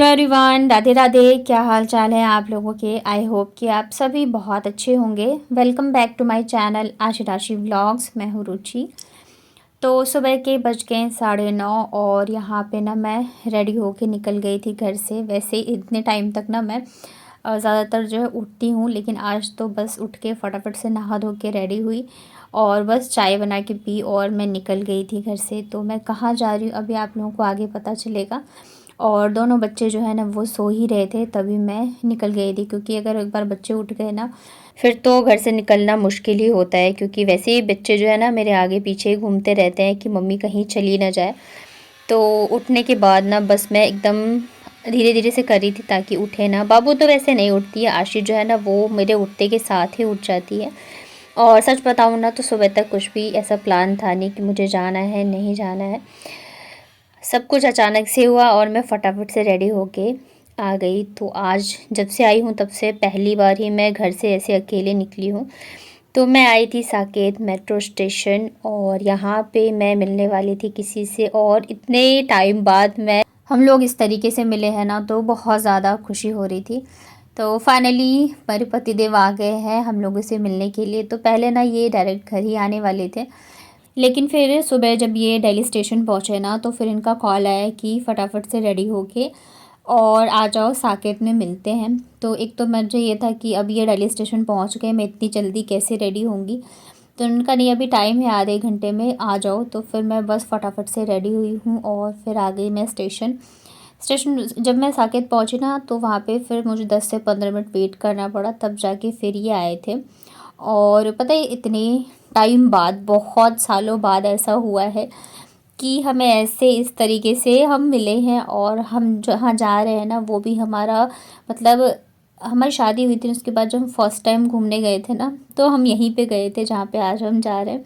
Hello everyone, Radhe Radhe. क्या हाल चाल है आप लोगों के। आई होप कि आप सभी बहुत अच्छे होंगे। Welcome back to my channel Ashi vlogs. मैं हूँ रुचि। तो सुबह के बज गए 9:30 और यहाँ पे ना मैं रेडी होके निकल गई थी घर से। वैसे इतने टाइम तक ना मैं ज़्यादातर जो है उठती हूँ, लेकिन आज तो बस उठ के फटाफट से नहा धो के रेडी हुई और बस चाय बना के पी और मैं निकल गई थी घर से। तो मैं कहाँ जा रही हूँ अभी आप लोगों को आगे पता चलेगा। और दोनों बच्चे जो है ना वो सो ही रहे थे, तभी मैं निकल गई थी, क्योंकि अगर एक बार बच्चे उठ गए ना फिर तो घर से निकलना मुश्किल ही होता है। क्योंकि वैसे ही बच्चे जो है ना मेरे आगे पीछे ही घूमते रहते हैं कि मम्मी कहीं चली ना जाए। तो उठने के बाद ना बस मैं एकदम धीरे धीरे से कर रही थी ताकि उठे ना। बाबू तो वैसे नहीं उठती है, आशी जो है ना वो मेरे उठते के साथ ही उठ जाती है। और सच बताऊँ ना तो सुबह तक कुछ भी ऐसा प्लान था नहीं कि मुझे जाना है नहीं जाना है। सब कुछ अचानक से हुआ और मैं फटाफट से रेडी होके आ गई। तो आज जब से आई हूँ तब से पहली बार ही मैं घर से ऐसे अकेले निकली हूँ। तो मैं आई थी साकेत मेट्रो स्टेशन और यहाँ पे मैं मिलने वाली थी किसी से, और इतने टाइम बाद मैं हम लोग इस तरीके से मिले हैं ना तो बहुत ज़्यादा खुशी हो रही थी। तो फाइनली मेरे पतिदेव आ गए हैं हम लोगों से मिलने के लिए। तो पहले ना ये डायरेक्ट घर ही आने वाले थे, लेकिन फिर सुबह जब ये दिल्ली स्टेशन पहुँचे ना तो फिर इनका कॉल आया कि फटाफट से रेडी होके और आ जाओ साकेत में मिलते हैं। तो एक तो मुझे ये था कि अब ये दिल्ली स्टेशन पहुँच गए, मैं इतनी जल्दी कैसे रेडी होंगी। तो उनका नहीं, अभी टाइम है आधे घंटे में आ जाओ। तो फिर मैं बस फटाफट से रेडी हुई हूँ और फिर आ गई मैं स्टेशन। जब मैं साकेत पहुँची ना तो वहाँ पे फिर मुझे 10 से 15 मिनट वेट करना पड़ा, तब जाके फिर ये आए थे। और पता है इतने टाइम बाद, बहुत सालों बाद ऐसा हुआ है कि हमें ऐसे इस तरीके से हम मिले हैं। और हम जहाँ जा रहे हैं ना वो भी हमारा मतलब हमारी शादी हुई थी उसके बाद जब हम फर्स्ट टाइम घूमने गए थे ना तो हम यहीं पे गए थे जहाँ पे आज हम जा रहे हैं।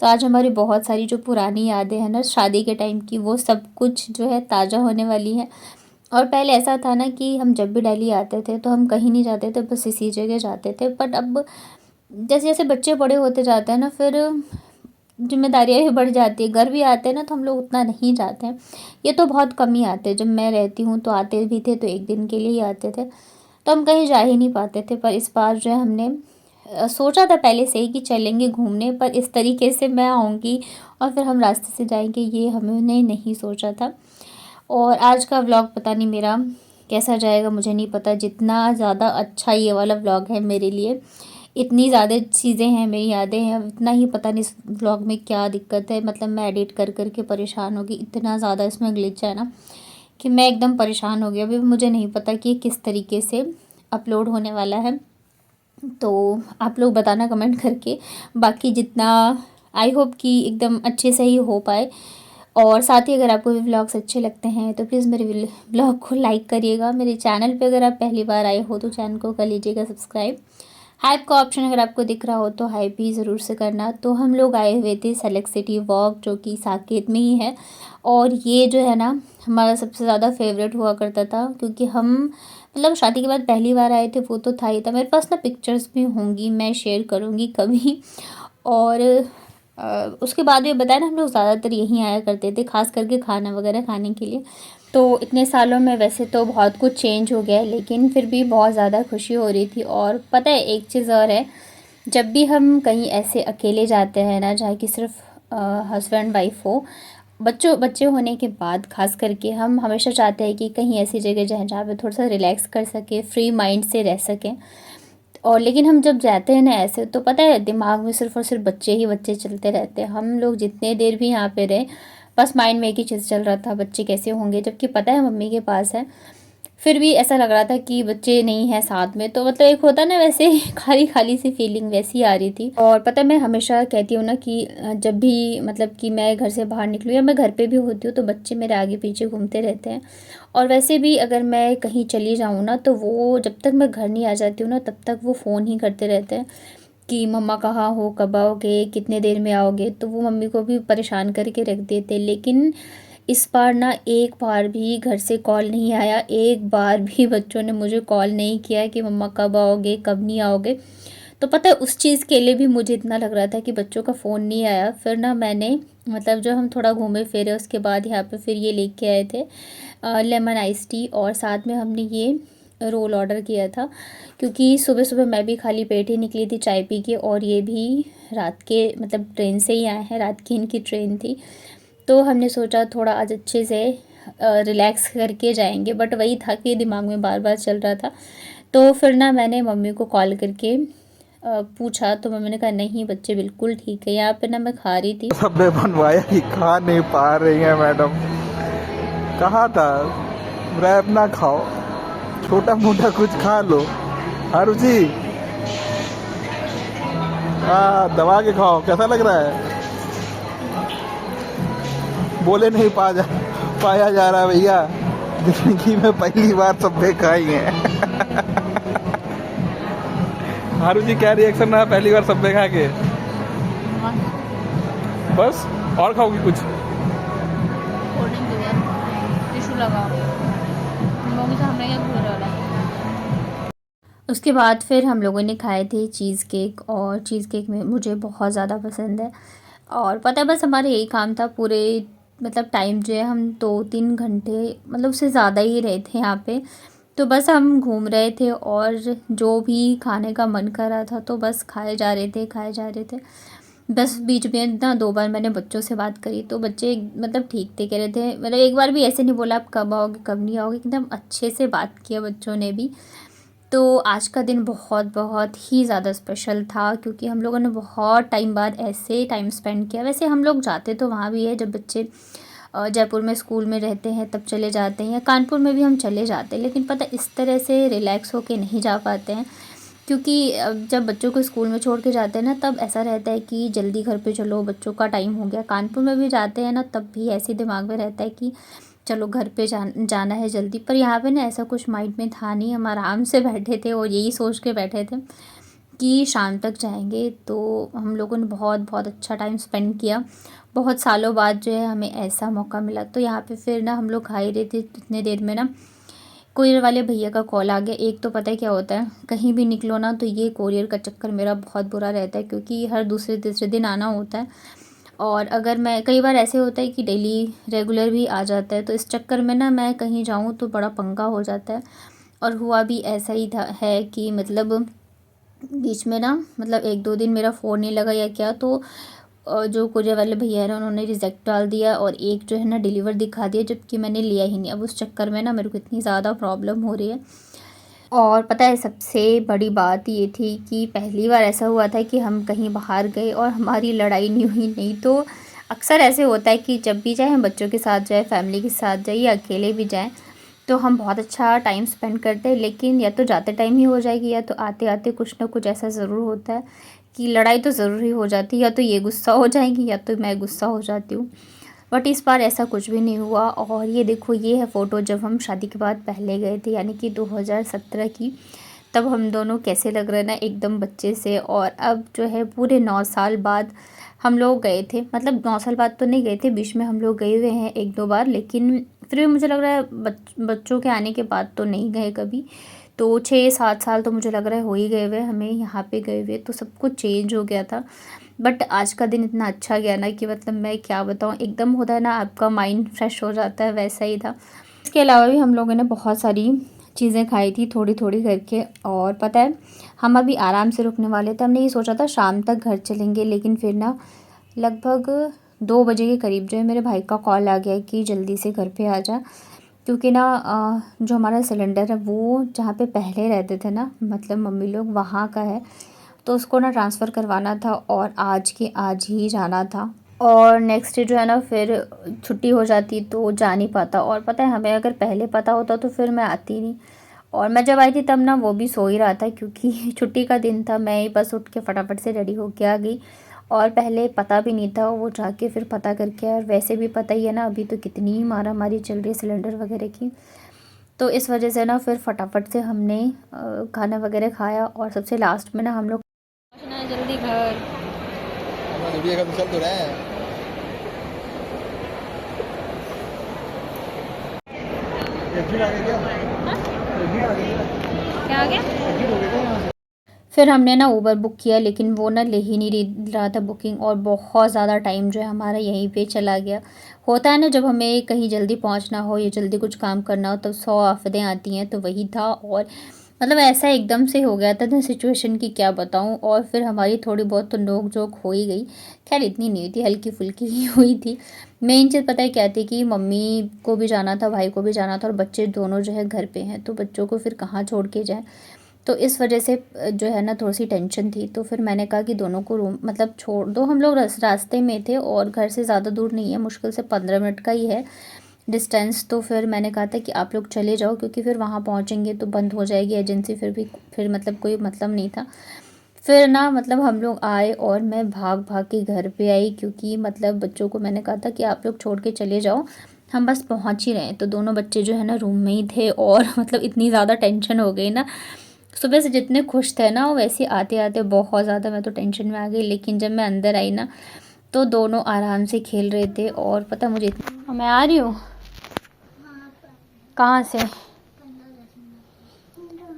तो आज हमारी बहुत सारी जो पुरानी यादें हैं ना शादी के टाइम की, वो सब कुछ जो है ताज़ा होने वाली है। और पहले ऐसा था ना कि हम जब भी दिल्ली आते थे तो हम कहीं नहीं जाते थे, बस इसी जगह जाते थे। बट अब जैसे जैसे बच्चे बड़े होते जाते हैं ना फिर जिम्मेदारियाँ भी बढ़ जाती है। घर भी आते हैं ना तो हम लोग उतना नहीं जाते हैं, ये तो बहुत कम ही आते हैं। जब मैं रहती हूँ तो आते भी थे तो एक दिन के लिए ही आते थे, तो हम कहीं जा ही नहीं पाते थे। पर इस बार जो है हमने सोचा था पहले से ही कि चलेंगे घूमने, पर इस तरीके से मैं आऊँगी और फिर हम रास्ते से जाएंगे ये हमने नहीं सोचा था। और आज का व्लॉग पता नहीं मेरा कैसा जाएगा, मुझे नहीं पता। जितना ज़्यादा अच्छा ये वाला व्लॉग है मेरे लिए, इतनी ज़्यादा चीज़ें हैं मेरी यादें हैं, इतना ही पता नहीं इस व्लॉग में क्या दिक्कत है। मतलब मैं एडिट कर कर के परेशान हो गई, इतना ज़्यादा इसमें ग्लिच है ना कि मैं एकदम परेशान हो गई। अभी मुझे नहीं पता कि ये किस तरीके से अपलोड होने वाला है। तो आप लोग बताना कमेंट करके। बाकी जितना आई होप कि एकदम अच्छे से ही हो पाए। और साथ ही अगर आपको भी व्लॉग्स अच्छे लगते हैं तो प्लीज़ मेरे व्लॉग को लाइक करिएगा। मेरे चैनल पे अगर आप पहली बार आए हो तो चैनल को कर लीजिएगा सब्सक्राइब। हाइप का ऑप्शन अगर आपको दिख रहा हो तो हाइप भी ज़रूर से करना। तो हम लोग आए हुए थे सेलेक्ट सिटी वॉक, जो कि साकेत में ही है। और ये जो है ना हमारा सबसे ज़्यादा फेवरेट हुआ करता था, क्योंकि हम मतलब शादी के बाद पहली बार आए थे, वो तो था ही था। मेरे पास ना पिक्चर्स भी होंगी, मैं शेयर करूँगी कभी। और उसके बाद भी बताया ना हम लोग ज़्यादातर यहीं आया करते थे, खास करके खाना वगैरह खाने के लिए। तो इतने सालों में वैसे तो बहुत कुछ चेंज हो गया है, लेकिन फिर भी बहुत ज़्यादा खुशी हो रही थी। और पता है एक चीज़ और है, जब भी हम कहीं ऐसे अकेले जाते हैं ना जहाँ कि सिर्फ हस्बैंड वाइफ हो, बच्चों बच्चे होने के बाद खास करके हम हमेशा चाहते हैं कि कहीं ऐसी जगह जाएँ जहाँ पे थोड़ा सा रिलैक्स कर सकें, फ्री माइंड से रह सकें। और लेकिन हम जब जाते हैं ना ऐसे तो पता है दिमाग में सिर्फ़ और सिर्फ बच्चे ही बच्चे चलते रहते हैं। हम लोग जितने देर भी यहाँ पे रहे बस माइंड में एक ही चीज़ चल रहा था, बच्चे कैसे होंगे, जबकि पता है मम्मी के पास है। फिर भी ऐसा लग रहा था कि बच्चे नहीं हैं साथ में, तो मतलब एक होता है ना वैसे खाली खाली सी फीलिंग वैसी आ रही थी। और पता है मैं हमेशा कहती हूँ ना कि जब भी मतलब कि मैं घर से बाहर निकलूँ या मैं घर पे भी होती हूँ तो बच्चे मेरे आगे पीछे घूमते रहते हैं। और वैसे भी अगर मैं कहीं चली जाऊँ ना तो वो जब तक मैं घर नहीं आ जाती हूँ ना तब तक वो फ़ोन ही करते रहते हैं कि मम्मा कहाँ हो, कब आओगे, कितने देर में आओगे। तो वो मम्मी को भी परेशान करके रख देते। लेकिन इस बार ना एक बार भी घर से कॉल नहीं आया, एक बार भी बच्चों ने मुझे कॉल नहीं किया कि मम्मा कब आओगे कब नहीं आओगे। तो पता है उस चीज़ के लिए भी मुझे इतना लग रहा था कि बच्चों का फ़ोन नहीं आया। फिर ना मैंने मतलब जब हम थोड़ा घूमे फिरे उसके बाद यहाँ पे फिर ये लेके आए थे लेमन आइस टी, और साथ में हमने ये रोल ऑर्डर किया था, क्योंकि सुबह सुबह मैं भी खाली पेट ही निकली थी चाय पी के, और ये भी रात के मतलब ट्रेन से ही आए हैं, रात की इनकी ट्रेन थी। तो हमने सोचा थोड़ा आज अच्छे से रिलैक्स करके जाएंगे, बट वही था कि दिमाग में बार बार चल रहा था। तो फिर ना मैंने मम्मी को कॉल करके पूछा, तो मम्मी ने कहा नहीं बच्चे बिल्कुल ठीक है। यहाँ पे ना मैं खा रही थी, सब बनवाया कि खा नहीं पा रही हैं मैडम। कहा था रैप ना खाओ, छोटा मोटा कुछ खा लो। हाँ रुचि, दबा के खाओ। कैसा लग रहा है? बोले नहीं पाया जा रहा भैया। जिंदगी में पहली बार सब्बे खाई हैं। हाँ रुचि, क्या रिएक्शन रहा पहली बार सब्बे खा के? बस और खाओगी कुछ? उसके बाद फिर हम लोगों ने खाए थे चीज़ केक, और चीज़ केक में मुझे बहुत ज़्यादा पसंद है। और पता है बस हमारा यही काम था पूरे मतलब टाइम जो है हम 2-3 घंटे मतलब उससे ज़्यादा ही रहे थे यहाँ पे। तो बस हम घूम रहे थे और जो भी खाने का मन कर रहा था तो बस खाए जा रहे थे। बस बीच में ना 2 बार मैंने बच्चों से बात करी, तो बच्चे मतलब ठीक थे, कह रहे थे मतलब एक बार भी ऐसे नहीं बोला आप कब आओगे कब नहीं आओगे, एकदम अच्छे से बात किया बच्चों ने भी। तो आज का दिन बहुत बहुत ही ज़्यादा स्पेशल था, क्योंकि हम लोगों ने बहुत टाइम बाद ऐसे टाइम स्पेंड किया। वैसे हम लोग जाते तो वहाँ भी है, जब बच्चे जयपुर में स्कूल में रहते हैं तब चले जाते हैं, या कानपुर में भी हम चले जाते हैं, लेकिन पता इस तरह से रिलैक्स होके नहीं जा पाते हैं, क्योंकि जब बच्चों को स्कूल में छोड़ के जाते हैं ना तब ऐसा रहता है कि जल्दी घर पे चलो, बच्चों का टाइम हो गया। कानपुर में भी जाते हैं ना तब भी ऐसे दिमाग में रहता है कि चलो घर पे जाना है जल्दी। पर यहाँ पे ना ऐसा कुछ माइंड में था नहीं, हम आराम से बैठे थे और यही सोच के बैठे थे कि शाम तक जाएंगे। तो हम लोगों ने बहुत बहुत अच्छा टाइम स्पेंड किया। बहुत सालों बाद जो है हमें ऐसा मौका मिला। तो यहाँ पे फिर ना हम लोग खा ही रहे थे, इतने देर में ना कोरियर वाले भैया का कॉल आ गया। एक तो पता है क्या होता है, कहीं भी निकलो ना तो ये कोरियर का चक्कर मेरा बहुत बुरा रहता है, क्योंकि हर दूसरे तीसरे दिन आना होता है, और अगर मैं कई बार ऐसे होता है कि डेली रेगुलर भी आ जाता है, तो इस चक्कर में ना मैं कहीं जाऊँ तो बड़ा पंगा हो जाता है। और हुआ भी ऐसा ही था है कि मतलब बीच में ना मतलब 1-2 दिन मेरा फ़ोन नहीं लगा या क्या, तो जो कुरियर वाले भैया हैं उन्होंने रिजेक्ट डाल दिया, और एक जो है ना डिलीवर दिखा दिया, जबकि मैंने लिया ही नहीं। अब उस चक्कर में ना मेरे को इतनी ज़्यादा प्रॉब्लम हो रही है। और पता है सबसे बड़ी बात ये थी कि पहली बार ऐसा हुआ था कि हम कहीं बाहर गए और हमारी लड़ाई नहीं हुई। नहीं तो अक्सर ऐसे होता है कि जब भी जाए हम बच्चों के साथ जाए, फैमिली के साथ जाए या अकेले भी जाएं, तो हम बहुत अच्छा टाइम स्पेंड करते हैं, लेकिन या तो जाते टाइम ही हो जाएगी या तो आते आते कुछ ना कुछ ऐसा ज़रूर होता है कि लड़ाई तो ज़रूर ही हो जाती है, या तो ये गुस्सा हो जाएंगी या तो मैं गुस्सा हो जाती हूँ। बट इस बार ऐसा कुछ भी नहीं हुआ। और ये देखो, ये है फ़ोटो जब हम शादी के बाद पहले गए थे, यानी कि 2017 की। तब हम दोनों कैसे लग रहे हैं ना, एकदम बच्चे से। और अब जो है पूरे 9 साल बाद हम लोग गए थे, मतलब 9 साल बाद तो नहीं गए थे, बीच में हम लोग गए हुए हैं 1-2 बार, लेकिन फिर भी मुझे लग रहा है बच्चों के आने के बाद तो नहीं गए कभी। तो 6-7 साल तो मुझे लग रहा है हो ही गए हुए हमें यहाँ पे गए हुए, तो सब कुछ चेंज हो गया था। बट आज का दिन इतना अच्छा गया ना कि मतलब मैं क्या बताऊँ, एकदम होता है ना आपका माइंड फ्रेश हो जाता है, वैसा ही था। इसके अलावा भी हम लोगों ने बहुत सारी चीज़ें खाई थी थोड़ी थोड़ी करके। और पता है हम अभी आराम से रुकने वाले थे, हमने ये सोचा था शाम तक घर चलेंगे, लेकिन फिर ना लगभग 2 बजे के करीब जो है मेरे भाई का कॉल आ गया कि जल्दी से घर पे आ जा, क्योंकि ना जो हमारा सिलेंडर है वो जहाँ पे पहले रहते थे ना मतलब मम्मी लोग, वहाँ का है, तो उसको ना ट्रांसफ़र करवाना था और आज के आज ही जाना था। और नेक्स्ट डे जो है ना फिर छुट्टी हो जाती तो जा नहीं पाता। और पता है हमें अगर पहले पता होता तो फिर मैं आती नहीं। और मैं जब आई थी तब ना वो भी सो ही रहा था, क्योंकि छुट्टी का दिन था। मैं ही बस उठ के फटाफट से रेडी होके आ गई, और पहले पता भी नहीं था, वो जाके फिर पता करके। और वैसे भी पता ही है ना अभी तो कितनी मारामारी चल रही है सिलेंडर वगैरह की, तो इस वजह से ना फिर फटाफट से हमने खाना वगैरह खाया। और सबसे लास्ट में ना हम लोग जल्दी घर तो चल तो रहा है। क्या आ गया। फिर हमने ना ऊबर बुक किया, लेकिन वो ना ले ही नहीं रहा था बुकिंग, और बहुत ज़्यादा टाइम जो है हमारा यहीं पे चला गया। होता है ना, जब हमें कहीं जल्दी पहुंचना हो या जल्दी कुछ काम करना हो तो 100 आफतें आती हैं, तो वही था। और मतलब ऐसा एकदम से हो गया था ना सिचुएशन की क्या बताऊं। और फिर हमारी थोड़ी बहुत तो नोक झोंक हो ही गई। खैर इतनी नहीं हुई थी, हल्की फुल्की ही हुई थी। मेन चीज़ पता है क्या थी कि मम्मी को भी जाना था, भाई को भी जाना था, और बच्चे दोनों जो है घर पे हैं, तो बच्चों को फिर कहाँ छोड़ के जाएँ। तो इस वजह से जो है ना थोड़ी सी टेंशन थी। तो फिर मैंने कहा कि दोनों को रूम मतलब छोड़ दो। हम लोग रास्ते में थे और घर से ज़्यादा दूर नहीं है, मुश्किल से 15 मिनट का ही है डिस्टेंस। तो फिर मैंने कहा था कि आप लोग चले जाओ, क्योंकि फिर वहाँ पहुँचेंगे तो बंद हो जाएगी एजेंसी, फिर मतलब कोई मतलब नहीं था। फिर ना मतलब हम लोग आए और मैं भाग भाग के घर पे आई, क्योंकि मतलब बच्चों को मैंने कहा था कि आप लोग छोड़ के चले जाओ, हम बस पहुँच ही रहे हैं। तो दोनों बच्चे जो है ना रूम में ही थे, और मतलब इतनी ज़्यादा टेंशन हो गई ना। सुबह से जितने खुश थे ना, वो वैसे आते आते बहुत ज़्यादा मैं तो टेंशन में आ गई। लेकिन जब मैं अंदर आई ना, तो दोनों आराम से खेल रहे थे। और पता मुझे मैं आ रही हूँ कहाँ से।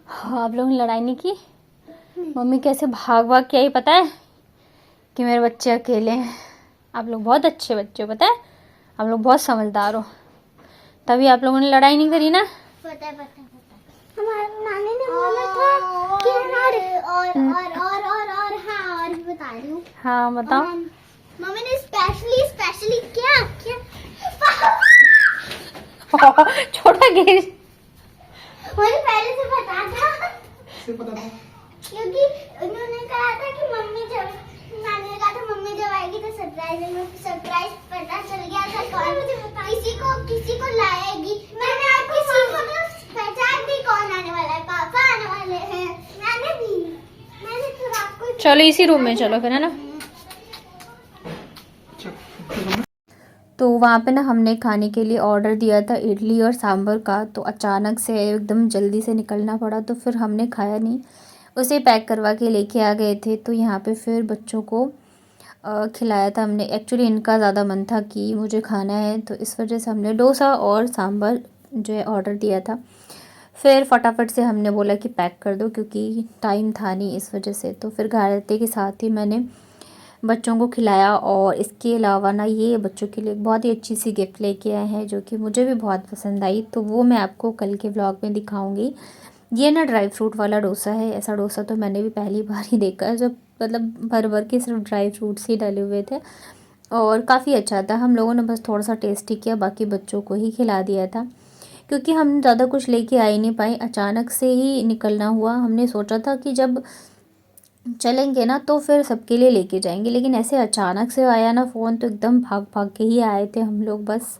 हाँ, आप लोगों ने लड़ाई नहीं की। मम्मी कैसे भाग भाग के आई पता है, कि मेरे बच्चे अकेले हैं। आप लोग बहुत अच्छे बच्चे हो, पता है, आप लोग बहुत समझदार हो, तभी आप लोगों ने लड़ाई नहीं करी ना। पता है हमारे नानी ने बोला था कि हमारे और हाँ, और भी बता रही हूँ। हाँ बताओ। मम्मी ने स्पेशली क्या क्या छोटा गिर। मुझे पहले से पता था क्योंकि उन्होंने कहा था कि नानी ने कहा था मम्मी जब आएगी तो सरप्राइज पता चल गया था कौन किसी को लाएगी। मैंने आप किसी को पहचान भी कौन आने वाला है, पापा आने वाले हैं। मैंने फिर आपको चलो इसी रूम में चलो फिर, है ना। तो वहाँ पे ना हमने खाने के लिए ऑर्डर दिया था इडली और सांभर का। तो अचानक से एकदम जल्दी से निकलना पड़ा, तो फिर हमने खाया नहीं, उसे पैक करवा के लेके आ गए थे। तो यहाँ पे फिर बच्चों को खिलाया था हमने। एक्चुअली इनका ज़्यादा मन था कि मुझे खाना है, तो इस वजह से हमने डोसा और सांभर जो है ऑर्डर दिया था। फिर फटाफट से हमने बोला कि पैक कर दो, क्योंकि टाइम था नहीं इस वजह से। तो फिर घर आते के साथ ही मैंने बच्चों को खिलाया। और इसके अलावा ना ये बच्चों के लिए एक बहुत ही अच्छी सी गिफ्ट लेके आए हैं, जो कि मुझे भी बहुत पसंद आई। तो वो मैं आपको कल के व्लॉग में दिखाऊंगी। ये ना ड्राई फ्रूट वाला डोसा है। ऐसा डोसा तो मैंने भी पहली बार ही देखा है, जो मतलब भर भर के सिर्फ ड्राई फ्रूट्स ही डले हुए थे, और काफ़ी अच्छा था। हम लोगों ने बस थोड़ा सा टेस्टी किया, बाकी बच्चों को ही खिला दिया था, क्योंकि हम ज़्यादा कुछ लेके आ ही नहीं पाए, अचानक से ही निकलना हुआ। हमने सोचा था कि जब चलेंगे ना तो फिर सबके लिए लेके जाएंगे, लेकिन ऐसे अचानक से आया ना फ़ोन, तो एकदम भाग भाग के ही आए थे हम लोग बस।